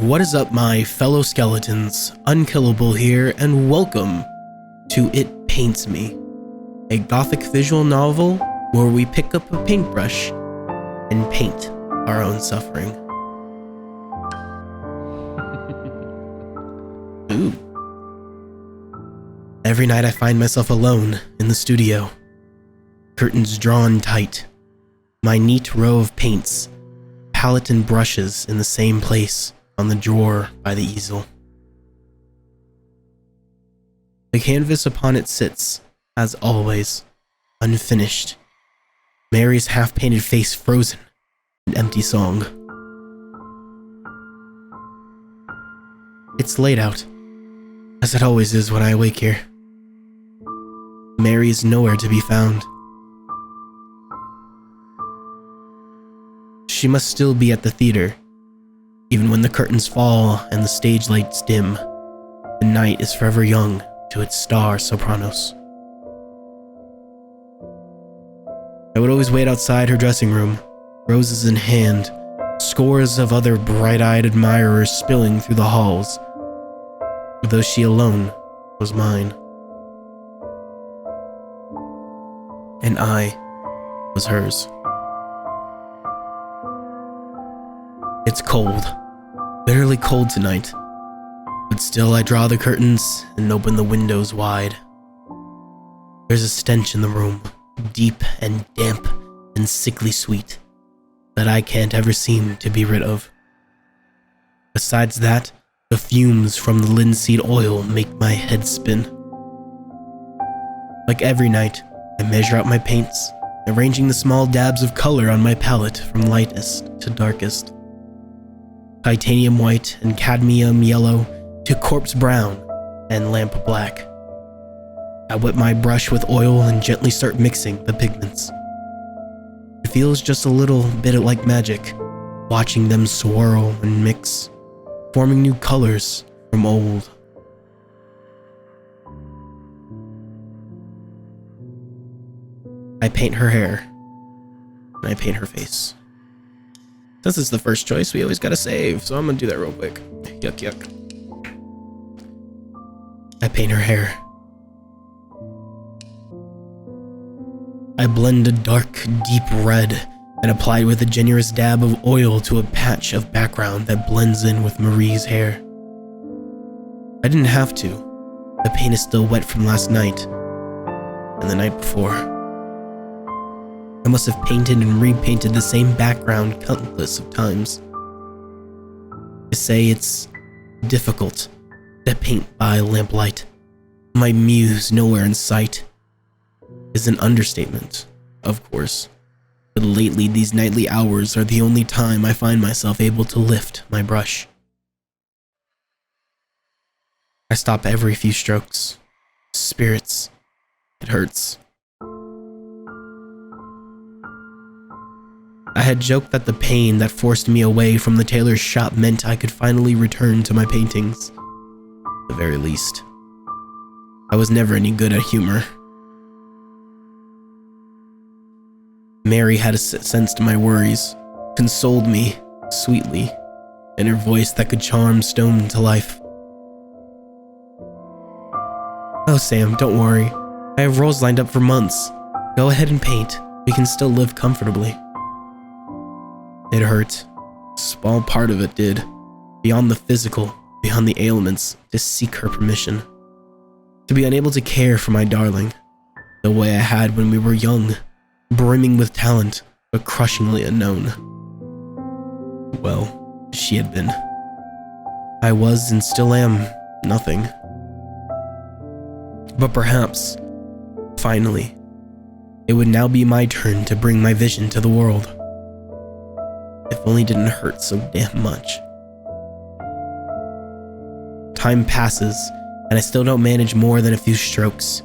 What is up, my fellow skeletons? UnKellAble here, and welcome to It Paints Me, a gothic visual novel where we pick up a paintbrush and paint our own suffering. Ooh. Every night I find myself alone in the studio, curtains drawn tight, my neat row of paints, palette and brushes in the same place on the drawer by the easel. The canvas upon it sits, as always, unfinished, Mary's half-painted face frozen, an empty song. It's late out, as it always is when I awake here. Mary is nowhere to be found. She must still be at the theater. Even when the curtains fall and the stage lights dim, the night is forever young to its star sopranos. I would always wait outside her dressing room, roses in hand, scores of other bright-eyed admirers spilling through the halls, though she alone was mine. And I was hers. It's cold, bitterly cold tonight, but still I draw the curtains and open the windows wide. There's a stench in the room, deep and damp and sickly sweet, that I can't ever seem to be rid of. Besides that, the fumes from the linseed oil make my head spin. Like every night, I measure out my paints, arranging the small dabs of color on my palette from lightest to darkest. Titanium white and cadmium yellow to corpse brown and lamp black. I wet my brush with oil and gently start mixing the pigments. It feels just a little bit like magic, watching them swirl and mix, forming new colors from old. I paint her hair, and I paint her face. Since it's the first choice, we always gotta save, so I'm gonna do that real quick. Yuck, yuck. I paint her hair. I blend a dark, deep red and apply it with a generous dab of oil to a patch of background that blends in with Marie's hair. I didn't have to. The paint is still wet from last night and the night before. I must have painted and repainted the same background countless of times. To say it's difficult to paint by lamplight, my muse nowhere in sight, is an understatement, of course. But lately, these nightly hours are the only time I find myself able to lift my brush. I stop every few strokes. Spirits. It hurts. I had joked that the pain that forced me away from the tailor's shop meant I could finally return to my paintings. At the very least. I was never any good at humor. Mary had sensed my worries, consoled me sweetly, in her voice that could charm stone to life. "Oh, Sam, don't worry. I have roles lined up for months. Go ahead and paint. We can still live comfortably." It hurt. A small part of it did. Beyond the physical, beyond the ailments, to seek her permission. To be unable to care for my darling, the way I had when we were young, brimming with talent, but crushingly unknown. Well, she had been. I was and still am nothing. But perhaps, finally, it would now be my turn to bring my vision to the world. If only it didn't hurt so damn much. Time passes, and I still don't manage more than a few strokes.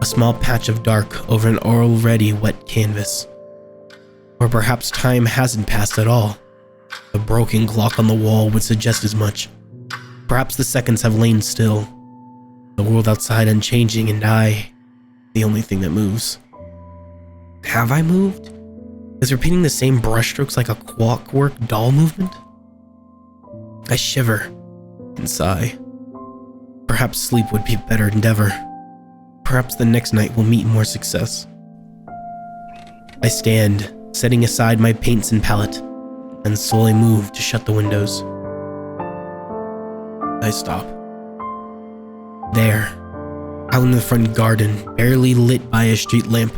A small patch of dark over an already wet canvas. Or perhaps time hasn't passed at all. The broken clock on the wall would suggest as much. Perhaps the seconds have lain still. The world outside unchanging, and I, the only thing that moves. Have I moved? Is repeating the same brushstrokes like a clockwork doll movement? I shiver and sigh. Perhaps sleep would be a better endeavor. Perhaps the next night will meet more success. I stand, setting aside my paints and palette, and slowly move to shut the windows. I stop. There, out in the front garden, barely lit by a street lamp,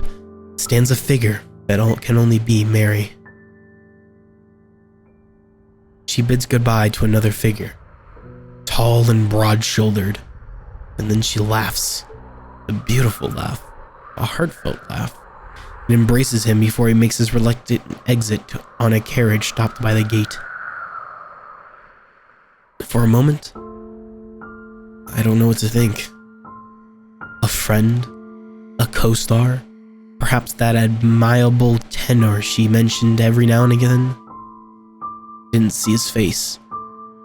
stands a figure that can only be Mary. She bids goodbye to another figure, tall and broad-shouldered, and then she laughs, a beautiful laugh, a heartfelt laugh, and embraces him before he makes his reluctant exit on a carriage stopped by the gate. For a moment, I don't know what to think. A friend? A co-star? Perhaps that admirable tenor she mentioned every now and again? Didn't see his face,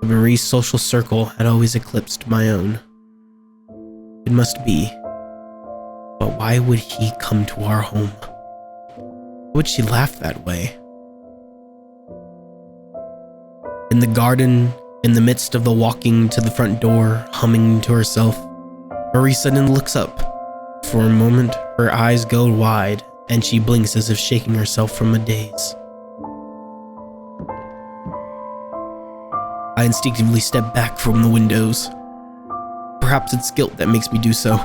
but Marie's social circle had always eclipsed my own. It must be. But why would he come to our home? Why would she laugh that way? In the garden, in the midst of the walking to the front door, humming to herself, Marie suddenly looks up. For a moment, her eyes go wide, and she blinks as if shaking herself from a daze. I instinctively step back from the windows. Perhaps it's guilt that makes me do so.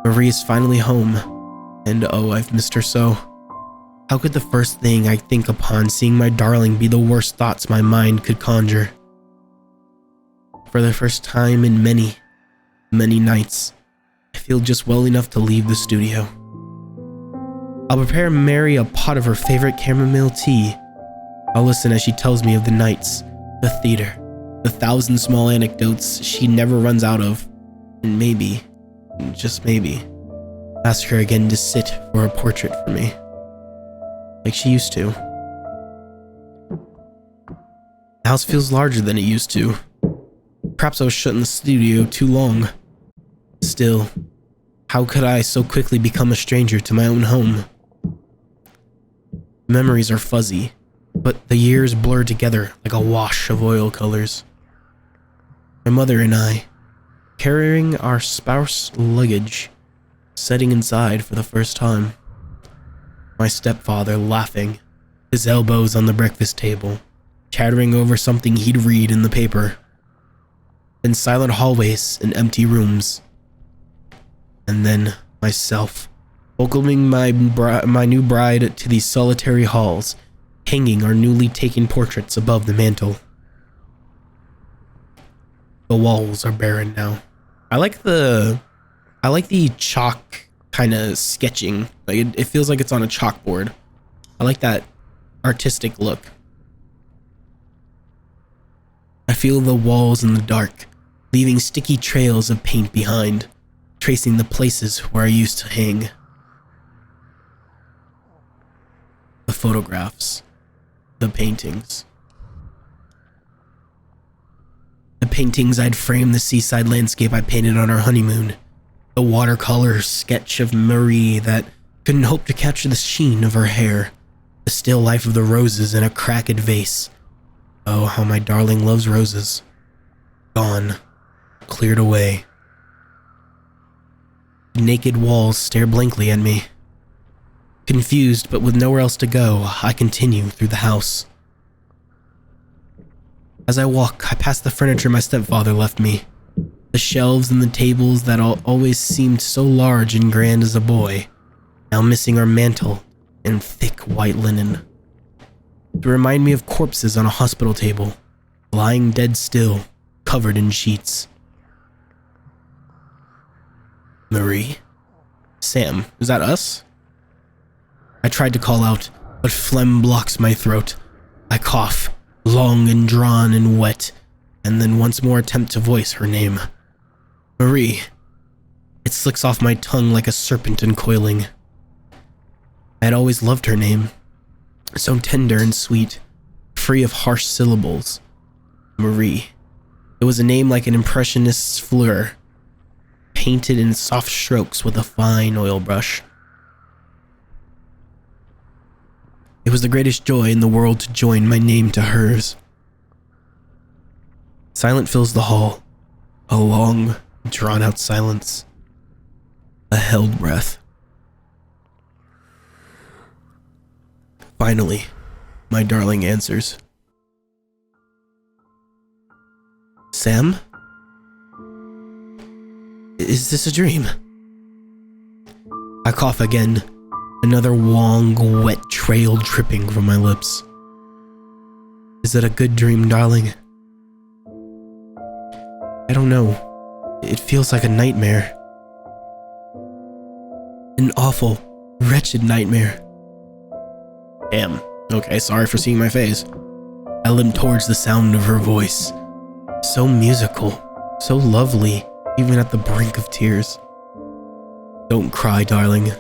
Marie is finally home, and oh, I've missed her so. How could the first thing I think upon seeing my darling be the worst thoughts my mind could conjure? For the first time in many, many nights, I feel just well enough to leave the studio. I'll prepare Mary a pot of her favorite chamomile tea. I'll listen as she tells me of the nights, the theater, the 1,000 small anecdotes she never runs out of, and maybe, just maybe, ask her again to sit for a portrait for me, like she used to. The house feels larger than it used to. Perhaps I was shut in the studio too long. Still, how could I so quickly become a stranger to my own home? Memories are fuzzy, but the years blur together like a wash of oil colors. My mother and I, carrying our sparse luggage, sitting inside for the first time. My stepfather laughing, his elbows on the breakfast table, chattering over something he'd read in the paper. Then silent hallways and empty rooms. And then myself, welcoming my new bride to these solitary halls, hanging our newly taken portraits above the mantel. The walls are barren now. I like the chalk kind of sketching. Like it feels like it's on a chalkboard. I like that artistic look. I feel the walls in the dark, leaving sticky trails of paint behind, tracing the places where I used to hang. The photographs, the paintings. The paintings I'd framed the seaside landscape I painted on our honeymoon. The watercolor sketch of Marie that couldn't hope to capture the sheen of her hair. The still life of the roses in a cracked vase. Oh, how my darling loves roses. Gone. Cleared away. The naked walls stare blankly at me. Confused, but with nowhere else to go, I continue through the house. As I walk, I pass the furniture my stepfather left me. The shelves and the tables that always seemed so large and grand as a boy, now missing our mantle and thick white linen. To remind me of corpses on a hospital table, lying dead still, covered in sheets. Marie? Sam, is that us? I tried to call out, but phlegm blocks my throat. I cough, long and drawn and wet, and then once more attempt to voice her name. Marie. It slicks off my tongue like a serpent uncoiling. I had always loved her name. So tender and sweet, free of harsh syllables. Marie. It was a name like an impressionist's fleur, painted in soft strokes with a fine oil brush. It was the greatest joy in the world to join my name to hers. Silence fills the hall. A long, drawn-out silence. A held breath. Finally, my darling answers. Sam? Is this a dream? I cough again, another long, wet trail dripping from my lips. Is it a good dream, darling? I don't know. It feels like a nightmare. An awful, wretched nightmare. Damn. Okay, sorry for seeing my face. I limp towards the sound of her voice. So musical, so lovely, even at the brink of tears. Don't cry, darling,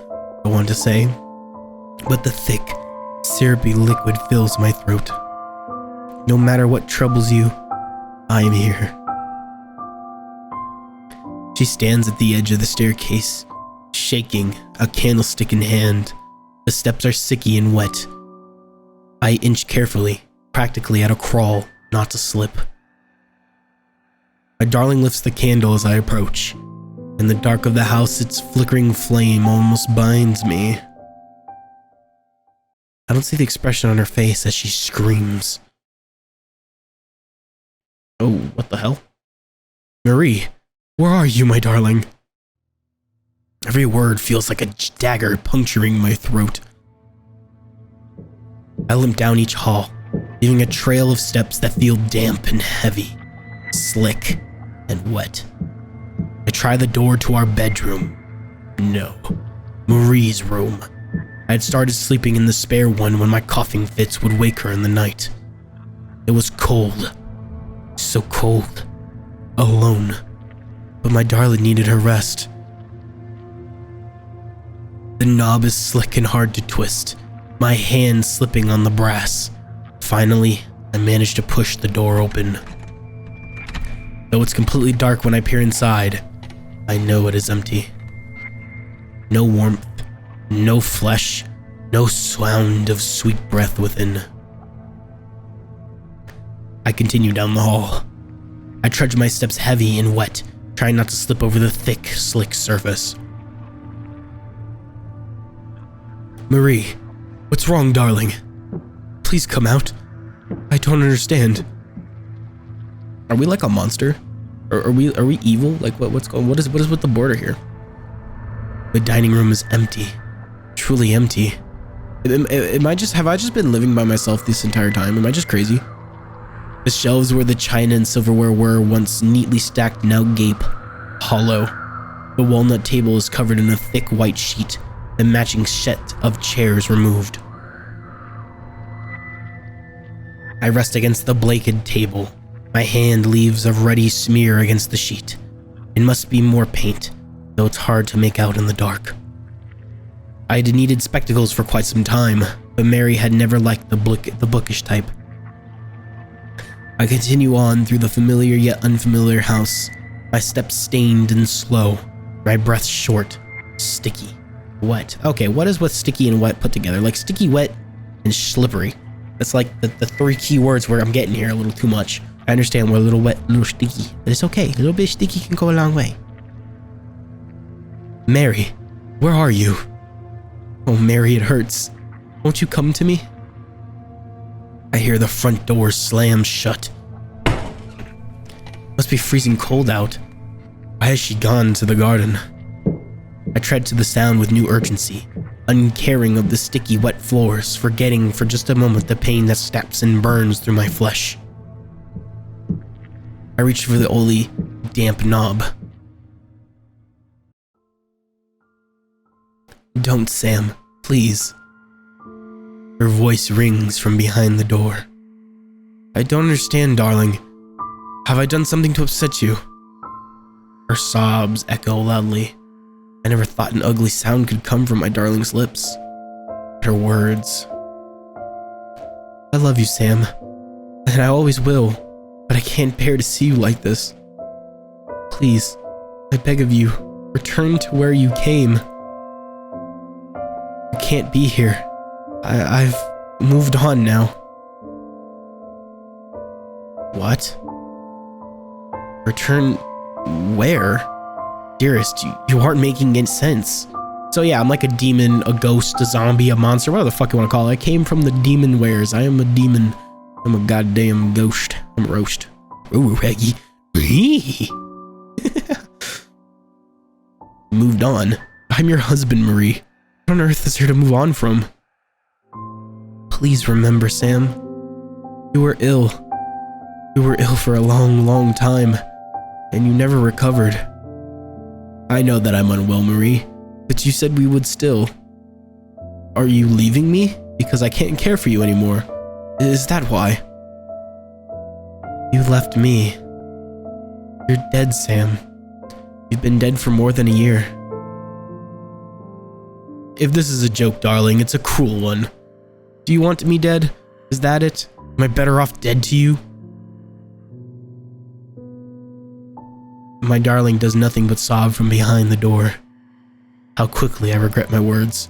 I want to say, but the thick, syrupy liquid fills my throat. No matter what troubles you, I am here. She stands at the edge of the staircase, shaking, a candlestick in hand. The steps are sticky and wet. I inch carefully, practically at a crawl, not to slip. My darling lifts the candle as I approach. In the dark of the house, its flickering flame almost binds me. I don't see the expression on her face as she screams. Oh, what the hell? Marie, where are you, my darling? Every word feels like a dagger puncturing my throat. I limp down each hall, leaving a trail of steps that feel damp and heavy, slick and wet. I try the door to our bedroom. No, Marie's room. I had started sleeping in the spare one when my coughing fits would wake her in the night. It was cold, so cold, alone, but my darling needed her rest. The knob is slick and hard to twist, my hand slipping on the brass. Finally, I managed to push the door open. Though it's completely dark when I peer inside, I know it is empty. No warmth, no flesh, no sound of sweet breath within. I continue down the hall. I trudge my steps heavy and wet, trying not to slip over the thick, slick surface. Marie, what's wrong, darling? Please come out. I don't understand. Are we like a monster? Or are we evil? Like what is with the border here? The dining room is empty. Truly empty. Have I just been living by myself this entire time? Am I just crazy? The shelves where the china and silverware were once neatly stacked now gape, hollow. The walnut table is covered in a thick white sheet, the matching set of chairs removed. I rest against the blanketed table. My hand leaves a ruddy smear against the sheet. It must be more paint, though it's hard to make out in the dark. I had needed spectacles for quite some time, but Mary had never liked the bookish type. I continue on through the familiar yet unfamiliar house, my steps stained and slow, my breath short, sticky, wet. Okay, what is with sticky and wet put together? Like sticky, wet, and slippery. That's like the three key words where I'm getting here a little too much. I understand we're a little wet, a little sticky, but it's okay. A little bit sticky can go a long way. Mary, where are you? Oh, Mary, it hurts. Won't you come to me? I hear the front door slam shut. Must be freezing cold out. Why has she gone to the garden? I tread to the sound with new urgency, uncaring of the sticky, wet floors, forgetting for just a moment the pain that snaps and burns through my flesh. I reach for the oily, damp knob. Don't, Sam, please. Her voice rings from behind the door. I don't understand, darling. Have I done something to upset you? Her sobs echo loudly. I never thought an ugly sound could come from my darling's lips. Her words. I love you, Sam, and I always will, but I can't bear to see you like this. Please, I beg of you, return to where you came. I can't be here. I've moved on now. What? Return where? Dearest, you aren't making any sense. So yeah, I'm like a demon, a ghost, a zombie, a monster, whatever the fuck you want to call it. I came from the demon wares. I am a demon. I'm a goddamn ghost. I'm a roast. Ooh, Reggie. Moved on. I'm your husband, Marie. What on earth is there to move on from? Please remember, Sam. You were ill. You were ill for a long, long time, and you never recovered. I know that I'm unwell, Marie, but you said we would still. Are you leaving me? Because I can't care for you anymore. Is that why? You left me. You're dead, Sam. You've been dead for more than a year. If this is a joke, darling, it's a cruel one. Do you want me dead? Is that it? Am I better off dead to you? My darling does nothing but sob from behind the door. How quickly I regret my words.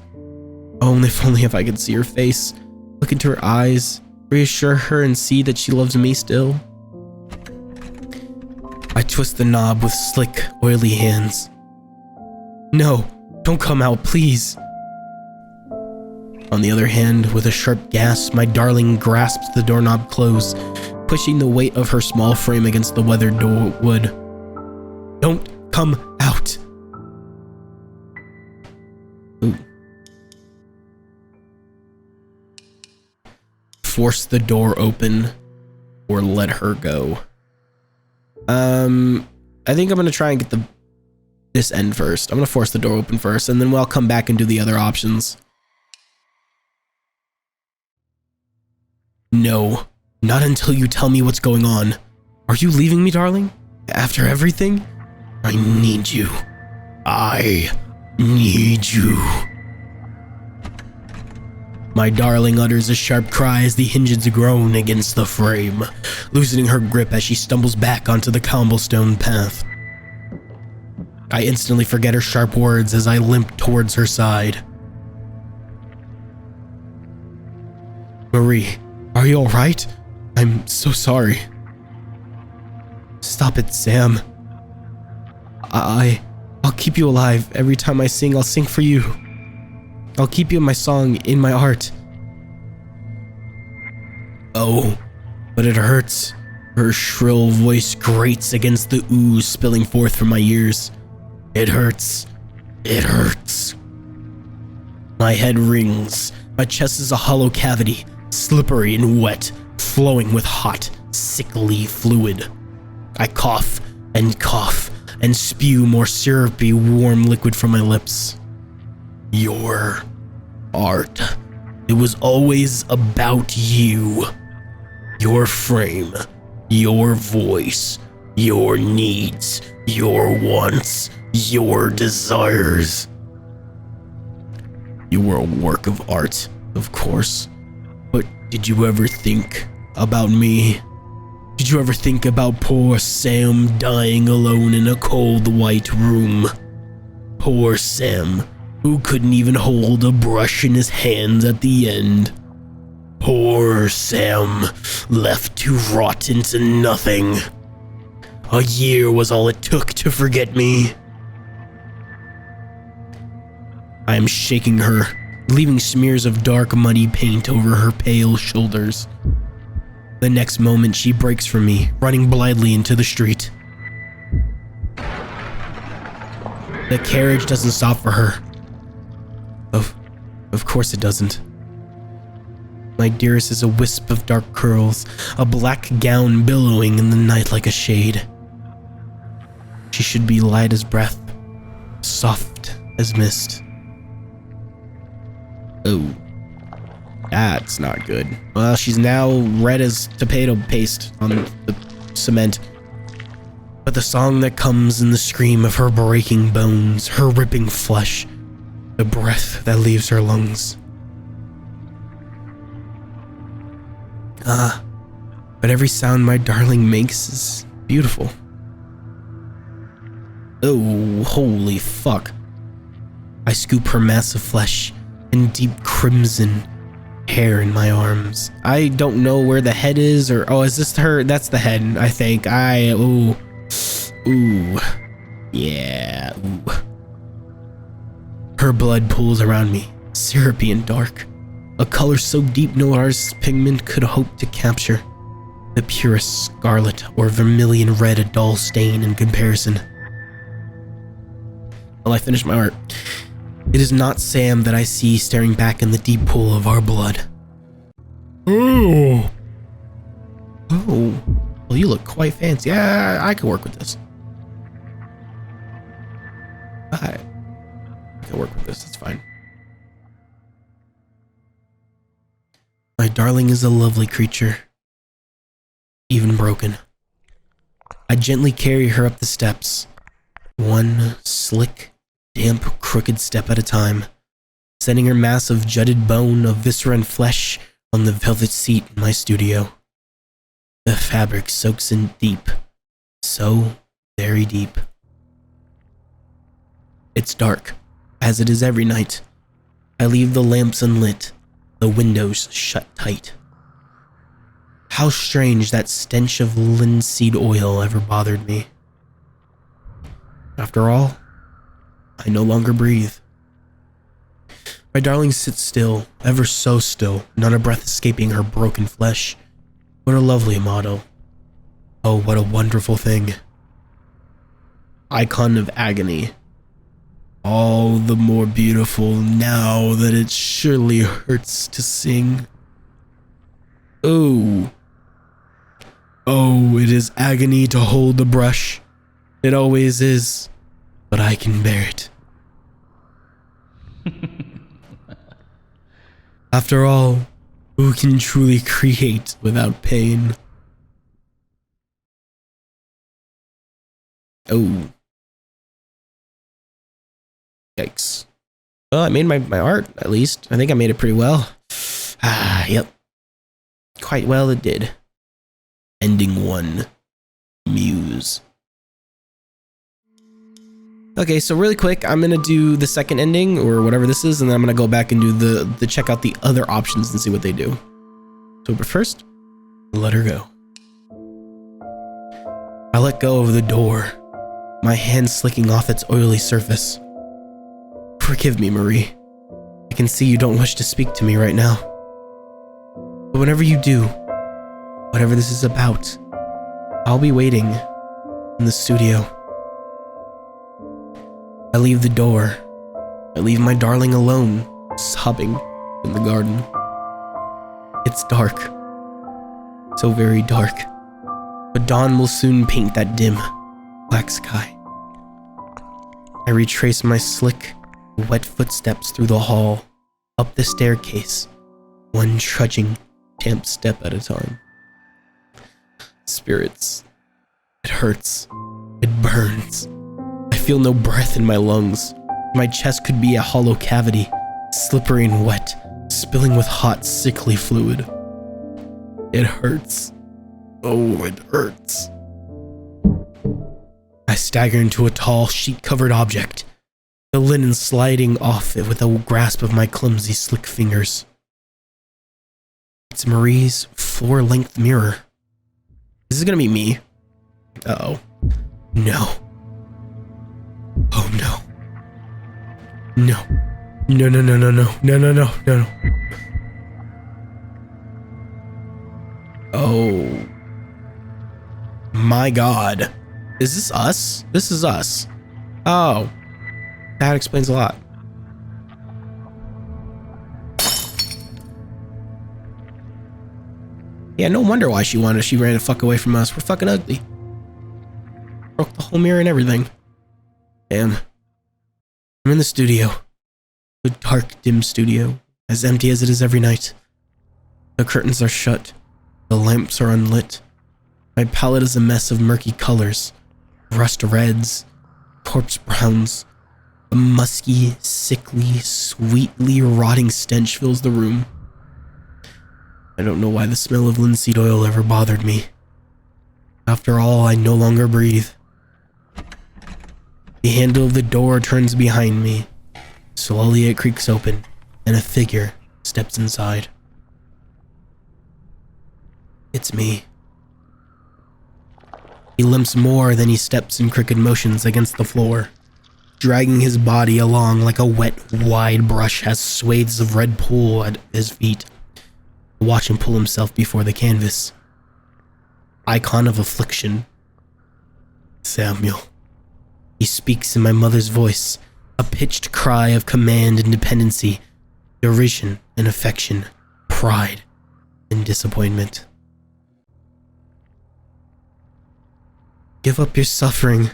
Oh, if only if I could see her face, look into her eyes, reassure her and see that she loves me still. I twist the knob with slick, oily hands. No, don't come out, please. On the other hand, with a sharp gasp, my darling grasps the doorknob close, pushing the weight of her small frame against the weathered door wood. Don't come out. Ooh. Force the door open or let her go. I think I'm gonna try and get this end first. I'm gonna force the door open first, and then I'll come back and do the other options. No, not until you tell me what's going on. Are you leaving me, darling? After everything? I need you. I need you. My darling utters a sharp cry as the hinges groan against the frame, loosening her grip as she stumbles back onto the cobblestone path. I instantly forget her sharp words as I limp towards her side. Marie, are you alright? I'm so sorry. Stop it, Sam. I'll keep you alive. Every time I sing, I'll sing for you. I'll keep you in my song, in my art. Oh, but it hurts. Her shrill voice grates against the ooze spilling forth from my ears. It hurts. It hurts. My head rings. My chest is a hollow cavity, slippery and wet, flowing with hot, sickly fluid. I cough and spew more syrupy, warm liquid from my lips. Your art. It was always about you. Your frame, your voice, your needs, your wants, your desires. You were a work of art, of course. But did you ever think about me? Did you ever think about poor Sam dying alone in a cold white room? Poor Sam, who couldn't even hold a brush in his hands at the end. Poor Sam, left to rot into nothing. A year was all it took to forget me. I am shaking her, leaving smears of dark, muddy paint over her pale shoulders. The next moment, she breaks from me, running blindly into the street. The carriage doesn't stop for her. Of course it doesn't. My dearest is a wisp of dark curls, a black gown billowing in the night like a shade. She should be light as breath, soft as mist. Oh, that's not good. Well, she's now red as tomato paste on the cement. But the song that comes in the scream of her breaking bones, her ripping flesh, the breath that leaves her lungs. But every sound my darling makes is beautiful. Oh, holy fuck. I scoop her massive flesh and deep crimson hair in my arms. I don't know where the head is, or oh, is this her? That's the head, I think. Oh, Ooh. Yeah, ooh. Her blood pools around me, syrupy and dark. A color so deep no artist's pigment could hope to capture. The purest scarlet or vermilion red, a dull stain in comparison. Well, I finished my art. It is not Sam that I see staring back in the deep pool of our blood. Oh. Oh. Well, you look quite fancy. Yeah, I can work with this. I can work with this, it's fine. My darling is a lovely creature, even broken. I gently carry her up the steps, one slick, damp, crooked step at a time, setting her mass of jutted bone, of viscera and flesh on the velvet seat in my studio. The fabric soaks in deep, so very deep. It's dark, as it is every night. I leave the lamps unlit, the windows shut tight. How strange that stench of linseed oil ever bothered me. After all, I no longer breathe. My darling sits still, ever so still, not a breath escaping her broken flesh. What a lovely model. Oh, what a wonderful thing. Icon of agony. All the more beautiful now that it surely hurts to sing. Oh. Oh, it is agony to hold the brush. It always is, but I can bear it. After all, who can truly create without pain? Oh. Yikes. Well, I made my art, at least. I think I made it pretty well. Ah, yep. Quite well it did. Ending 1. Muse. Okay, so really quick, I'm gonna do the second ending, or whatever this is, and then I'm gonna go back and do the check out the other options and see what they do. So, but first, let her go. I let go of the door, my hand slicking off its oily surface. Forgive me, Marie. I can see you don't wish to speak to me right now. But whenever you do, whatever this is about, I'll be waiting in the studio. I leave the door. I leave my darling alone, sobbing in the garden. It's dark. So very dark. But dawn will soon paint that dim, black sky. I retrace my slick, wet footsteps through the hall, up the staircase, one trudging, damp step at a time. Spirits. It hurts. It burns. I feel no breath in my lungs. My chest could be a hollow cavity, slippery and wet, spilling with hot, sickly fluid. It hurts. Oh, it hurts. I stagger into a tall, sheet-covered object, the linen sliding off it with a grasp of my clumsy, slick fingers. It's Marie's floor-length mirror. Is this gonna be me? Uh-oh. No. Oh, no. No. No, no, no, no, no. No, no, no, no, no. Oh. My God. Is this us? This is us. Oh. That explains a lot. Yeah, no wonder why she ran the fuck away from us. We're fucking ugly. Broke the whole mirror and everything. Damn. I'm in the studio. The dark, dim studio, as empty as it is every night. The curtains are shut. The lamps are unlit. My palette is a mess of murky colors. Rust reds, corpse browns. A musky, sickly, sweetly rotting stench fills the room. I don't know why the smell of linseed oil ever bothered me. After all, I no longer breathe. The handle of the door turns behind me. Slowly it creaks open, and a figure steps inside. It's me. He limps more than he steps in crooked motions against the floor, dragging his body along like a wet, wide brush has swathes of red pool at his feet. Watch him pull himself before the canvas. Icon of affliction. Samuel. He speaks in my mother's voice, a pitched cry of command and dependency, derision and affection, pride and disappointment. Give up your suffering.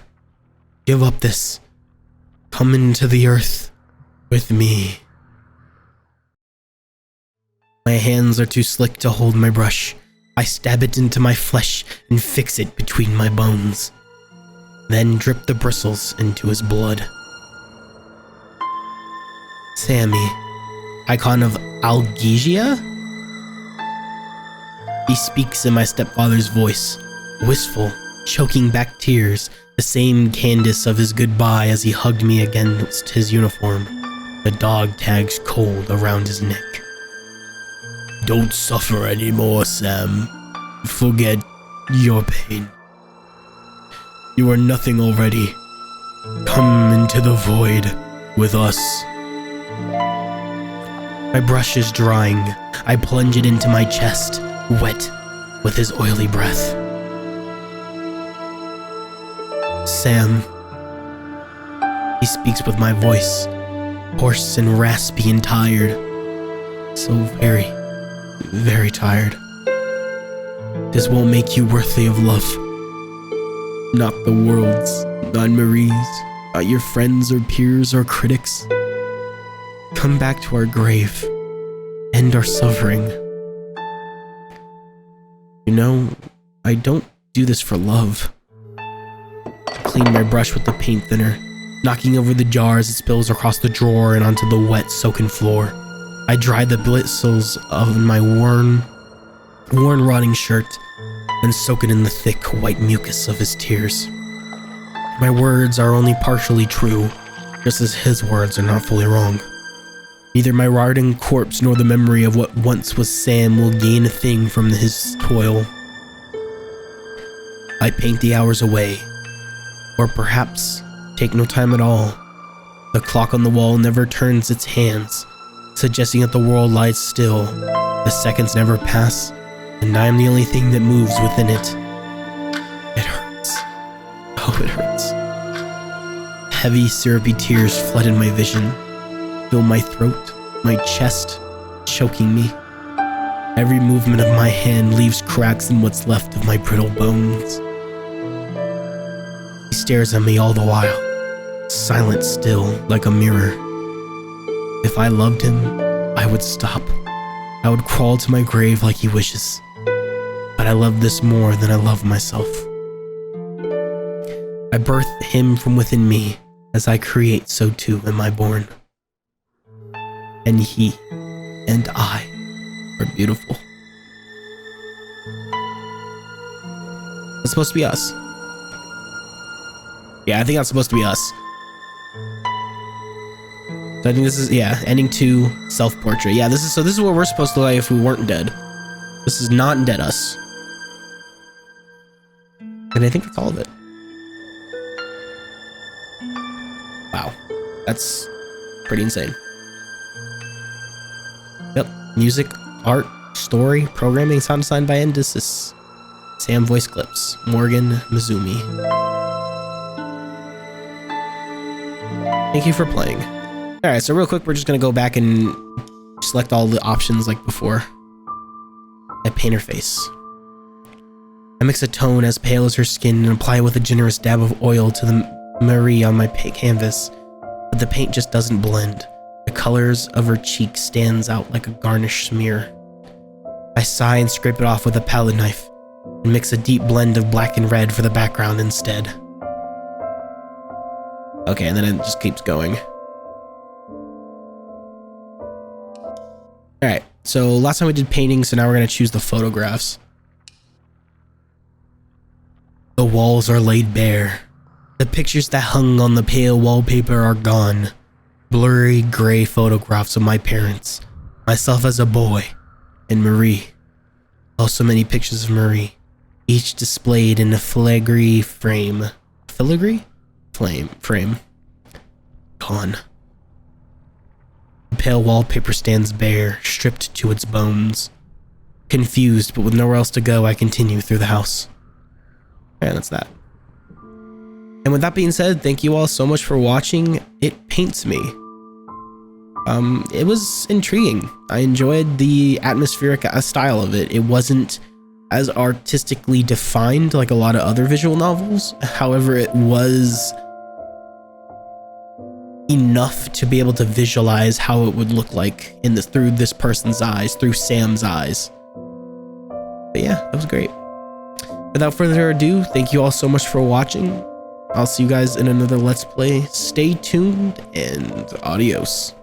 Give up this. Come into the earth with me. My hands are too slick to hold my brush. I stab it into my flesh and fix it between my bones. Then drip the bristles into his blood. Sammy, icon of algesia? He speaks in my stepfather's voice, wistful, choking back tears, the same Candace of his goodbye as he hugged me against his uniform, the dog tags cold around his neck. Don't suffer anymore, Sam. Forget your pain. You are nothing already. Come into the void with us. My brush is drying. I plunge it into my chest, wet with his oily breath. Sam. He speaks with my voice, hoarse and raspy and tired. So very, very tired. This won't make you worthy of love. Not the world's, not Marie's, not your friends or peers or critics. Come back to our grave. End our suffering. You know, I don't do this for love. Clean my brush with the paint thinner, knocking over the jar as it spills across the drawer and onto the wet, soaking floor. I dry the bristles of my worn, rotting shirt and soak it in the thick, white mucus of his tears. My words are only partially true, just as his words are not fully wrong. Neither my rotting corpse nor the memory of what once was Sam will gain a thing from his toil. I paint the hours away, or perhaps take no time at all. The clock on the wall never turns its hands, suggesting that the world lies still. The seconds never pass, and I am the only thing that moves within it. It hurts. Oh, it hurts. Heavy, syrupy tears flooded my vision, fill my throat, my chest, choking me. Every movement of my hand leaves cracks in what's left of my brittle bones. He stares at me all the while, silent still, like a mirror. If I loved him, I would stop. I would crawl to my grave like he wishes. But I love this more than I love myself. I birth him from within me. As I create, so too am I born. And he and I are beautiful. It's supposed to be us. Yeah, I think that's supposed to be us. So I think this is, yeah, ending 2, self-portrait. Yeah, this is what we're supposed to look like if we weren't dead. This is not dead us. And I think that's all of it. Wow. That's pretty insane. Yep. Music, art, story, programming, sound design by ENDYSIS. Sam voice clips. Morgan Mizumi. Thank you for playing. Alright, so real quick, we're just gonna go back and select all the options like before. I paint her face. I mix a tone as pale as her skin and apply it with a generous dab of oil to the Marie on my canvas, but the paint just doesn't blend. The colors of her cheek stands out like a garnish smear. I sigh and scrape it off with a palette knife and mix a deep blend of black and red for the background instead. Okay, and then it just keeps going. Alright, so last time we did painting, so now we're going to choose the photographs. The walls are laid bare. The pictures that hung on the pale wallpaper are gone. Blurry gray photographs of my parents, myself as a boy, and Marie. Also many pictures of Marie, each displayed in a filigree frame. Filigree? Frame. Gone. The pale wallpaper stands bare, stripped to its bones. Confused, but with nowhere else to go, I continue through the house. And that's that. And with that being said, thank you all so much for watching. It paints me. It was intriguing. I enjoyed the atmospheric style of it. It wasn't as artistically defined like a lot of other visual novels. However, it was enough to be able to visualize how it would look like through this person's eyes, through Sam's eyes. But yeah, that was great. Without further ado, thank you all so much for watching. I'll see you guys in another Let's Play. Stay tuned and adios.